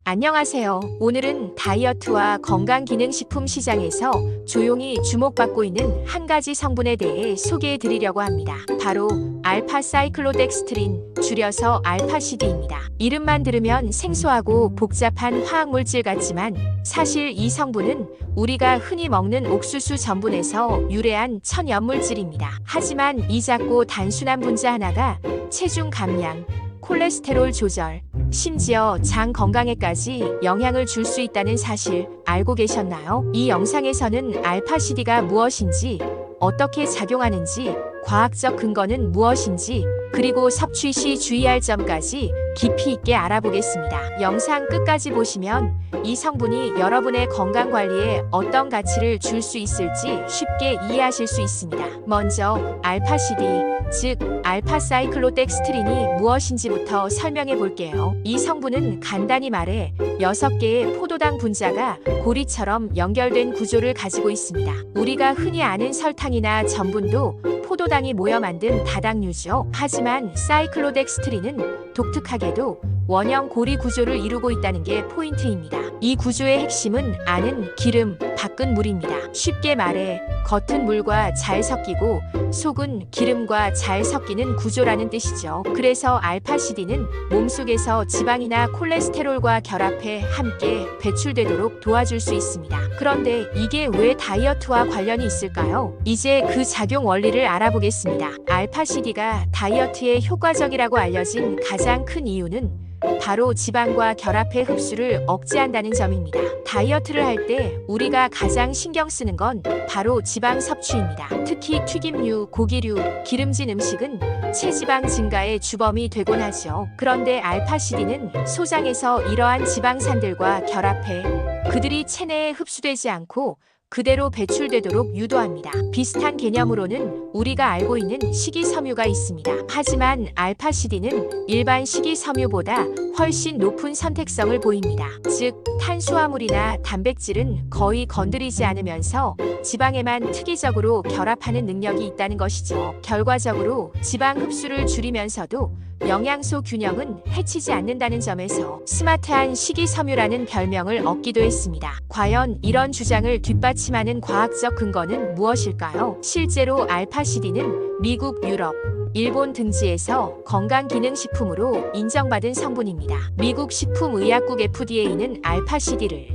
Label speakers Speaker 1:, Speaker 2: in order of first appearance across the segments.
Speaker 1: 안녕하세요. 오늘은 다이어트와 건강기능식품 시장에서 조용히 주목받고 있는 한 가지 성분에 대해 소개해 드리려고 합니다. 바로 알파사이클로덱스트린, 줄여서 알파CD입니다. 이름만 들으면 생소하고 복잡한 화학물질 같지만 사실 이 성분은 우리가 흔히 먹는 옥수수 전분에서 유래한 천연물질입니다. 하지만 이 작고 단순한 분자 하나가 체중 감량, 콜레스테롤 조절, 심지어 장 건강에까지 영향을 줄 수 있다는 사실 알고 계셨나요? 이 영상에서는 알파CD가 무엇인지, 어떻게 작용하는지, 과학적 근거는 무엇인지, 그리고 섭취 시 주의할 점까지 깊이 있게 알아보겠습니다. 영상 끝까지 보시면 이 성분이 여러분의 건강 관리에 어떤 가치를 줄 수 있을지 쉽게 이해하실 수 있습니다. 먼저 알파CD, 즉 알파사이클로덱스트린이 무엇인지부터 설명해 볼게요. 이 성분은 간단히 말해 6개의 포도당 분자가 고리처럼 연결된 구조를 가지고 있습니다. 우리가 흔히 아는 설탕이나 전분도 포도당이 모여 만든 다당류죠. 하지만 사이클로덱스트린은 독특하게도 원형 고리 구조를 이루고 있다는 게 포인트입니다. 이 구조의 핵심은 안은 기름, 밖은 물입니다. 쉽게 말해 겉은 물과 잘 섞이고 속은 기름과 잘 섞이는 구조라는 뜻이죠. 그래서 알파CD는 몸속에서 지방이나 콜레스테롤과 결합해 함께 배출되도록 도와줄 수 있습니다. 그런데 이게 왜 다이어트와 관련이 있을까요? 이제 그 작용 원리를 알아보겠습니다. 알파CD가 다이어트에 효과적이라고 알려진 가장 큰 이유는 바로 지방과 결합해 흡수를 억제한다는 점입니다. 다이어트를 할 때 우리가 가장 신경 쓰는 건 바로 지방 섭취입니다. 특히 튀김류, 고기류, 기름진 음식은 체지방 증가의 주범이 되곤 하죠. 그런데 알파CD는 소장에서 이러한 지방산들과 결합해 그들이 체내에 흡수되지 않고 그대로 배출되도록 유도합니다. 비슷한 개념으로는 우리가 알고 있는 식이섬유가 있습니다. 하지만 알파CD는 일반 식이섬유보다 훨씬 높은 선택성을 보입니다. 즉, 탄수화물이나 단백질은 거의 건드리지 않으면서 지방에만 특이적으로 결합하는 능력이 있다는 것이죠. 결과적으로 지방 흡수를 줄이면서도 영양소 균형은 해치지 않는다는 점에서 스마트한 식이섬유라는 별명을 얻기도 했습니다. 과연 이런 주장을 뒷받침하는 과학적 근거는 무엇일까요? 실제로 알파CD는 미국, 유럽, 일본 등지에서 건강기능식품으로 인정받은 성분입니다. 미국 식품의약국 FDA는 알파CD를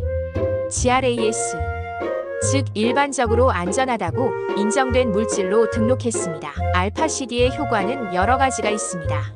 Speaker 1: GRAS, 즉 일반적으로 안전하다고 인정된 물질로 등록했습니다. 알파CD의 효과는 여러 가지가 있습니다.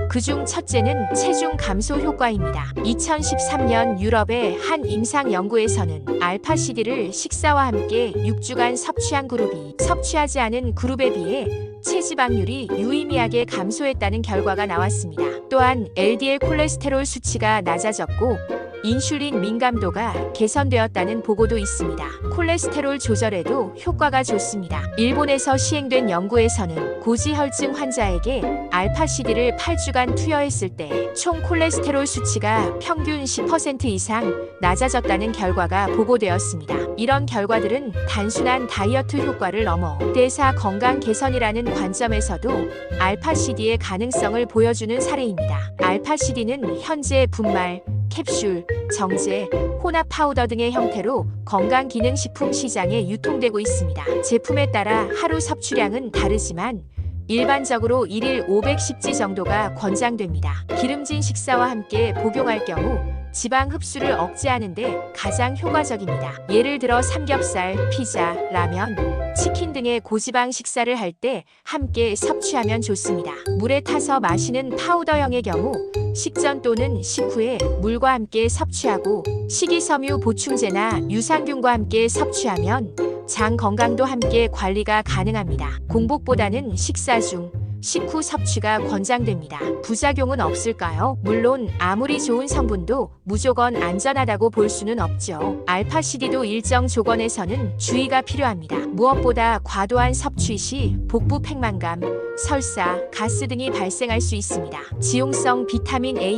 Speaker 1: 그중 첫째는 체중 감소 효과입니다. 2013년 유럽의 한 임상 연구에서는 알파CD를 식사와 함께 6주간 섭취한 그룹이 섭취하지 않은 그룹에 비해 체지방률이 유의미하게 감소했다는 결과가 나왔습니다. 또한 LDL 콜레스테롤 수치가 낮아졌고 인슐린 민감도가 개선되었다는 보고도 있습니다. 콜레스테롤 조절에도 효과가 좋습니다. 일본에서 시행된 연구에서는 고지혈증 환자에게 알파CD를 8주간 투여했을 때 총 콜레스테롤 수치가 평균 10% 이상 낮아졌다는 결과가 보고되었습니다. 이런 결과들은 단순한 다이어트 효과를 넘어 대사 건강 개선이라는 관점에서도 알파CD의 가능성을 보여주는 사례입니다. 알파CD는 현재 분말, 캡슐, 정제, 혼합 파우더 등의 형태로 건강기능식품 시장에 유통되고 있습니다. 제품에 따라 하루 섭취량은 다르지만 일반적으로 1일 510지 정도가 권장됩니다. 기름진 식사와 함께 복용할 경우 지방 흡수를 억제하는 데 가장 효과적입니다. 예를 들어 삼겹살, 피자, 라면, 치킨 등의 고지방 식사를 할 때 함께 섭취하면 좋습니다. 물에 타서 마시는 파우더형의 경우 식전 또는 식후에 물과 함께 섭취하고 식이섬유 보충제나 유산균과 함께 섭취하면 장 건강도 함께 관리가 가능합니다. 공복보다는 식사 중, 식후 섭취가 권장됩니다. 부작용은 없을까요? 물론 아무리 좋은 성분도 무조건 안전하다고 볼 수는 없죠. 알파CD도 일정 조건에서는 주의가 필요합니다. 무엇보다 과도한 섭취 시 복부 팽만감, 설사, 가스 등이 발생할 수 있습니다. 지용성 비타민 A,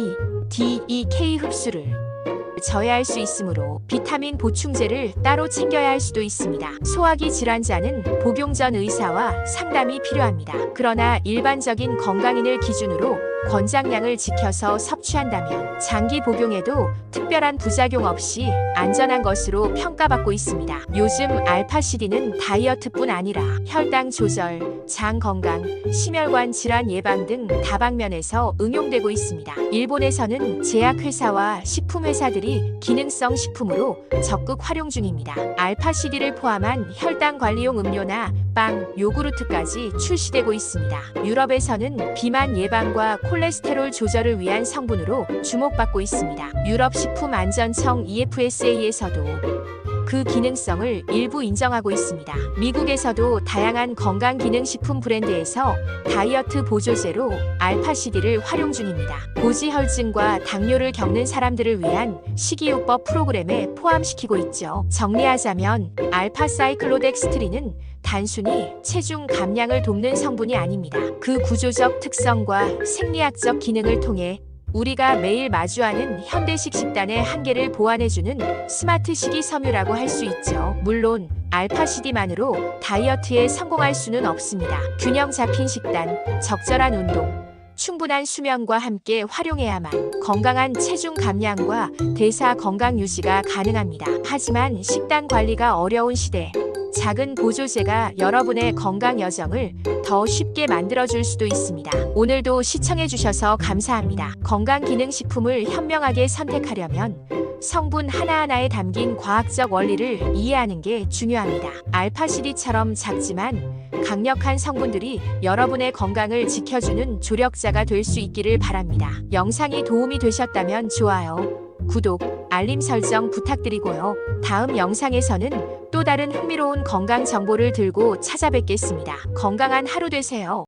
Speaker 1: D, E, K 흡수를 저해할 수 있으므로 비타민 보충제를 따로 챙겨야 할 수도 있습니다. 소화기 질환자는 복용 전 의사와 상담이 필요합니다. 그러나 일반적인 건강인을 기준으로 권장량을 지켜서 섭취한다면 장기 복용에도 특별한 부작용 없이 안전한 것으로 평가받고 있습니다. 요즘 알파시디는 다이어트뿐 아니라 혈당 조절, 장 건강, 심혈관 질환 예방 등 다방면에서 응용되고 있습니다. 일본에서는 제약회사와 식품회사들이 기능성 식품으로 적극 활용 중입니다. 알파시디를 포함한 혈당 관리용 음료나 빵, 요구르트까지 출시되고 있습니다. 유럽에서는 비만 예방과 콜레스테롤 조절을 위한 성분으로 주목받고 있습니다. 유럽식품안전청 EFSA에서도 그 기능성을 일부 인정하고 있습니다. 미국에서도 다양한 건강기능식품 브랜드에서 다이어트 보조제로 알파시디를 활용 중입니다. 고지혈증과 당뇨를 겪는 사람들을 위한 식이요법 프로그램에 포함시키고 있죠. 정리하자면 알파사이클로덱스트린은 단순히 체중 감량을 돕는 성분이 아닙니다. 그 구조적 특성과 생리학적 기능을 통해 우리가 매일 마주하는 현대식 식단의 한계를 보완해주는 스마트 식이섬유라고 할 수 있죠. 물론 알파시디만으로 다이어트에 성공할 수는 없습니다. 균형 잡힌 식단, 적절한 운동, 충분한 수면과 함께 활용해야만 건강한 체중 감량과 대사 건강 유지가 가능합니다. 하지만 식단 관리가 어려운 시대, 작은 보조제가 여러분의 건강 여정을 더 쉽게 만들어줄 수도 있습니다. 오늘도 시청해주셔서 감사합니다. 건강기능식품을 현명하게 선택하려면 성분 하나하나에 담긴 과학적 원리를 이해하는 게 중요합니다. 알파시디처럼 작지만 강력한 성분들이 여러분의 건강을 지켜주는 조력자가 될 수 있기를 바랍니다. 영상이 도움이 되셨다면 좋아요, 구독, 알림 설정 부탁드리고요. 다음 영상에서는 또 다른 흥미로운 건강 정보를 들고 찾아뵙겠습니다. 건강한 하루 되세요.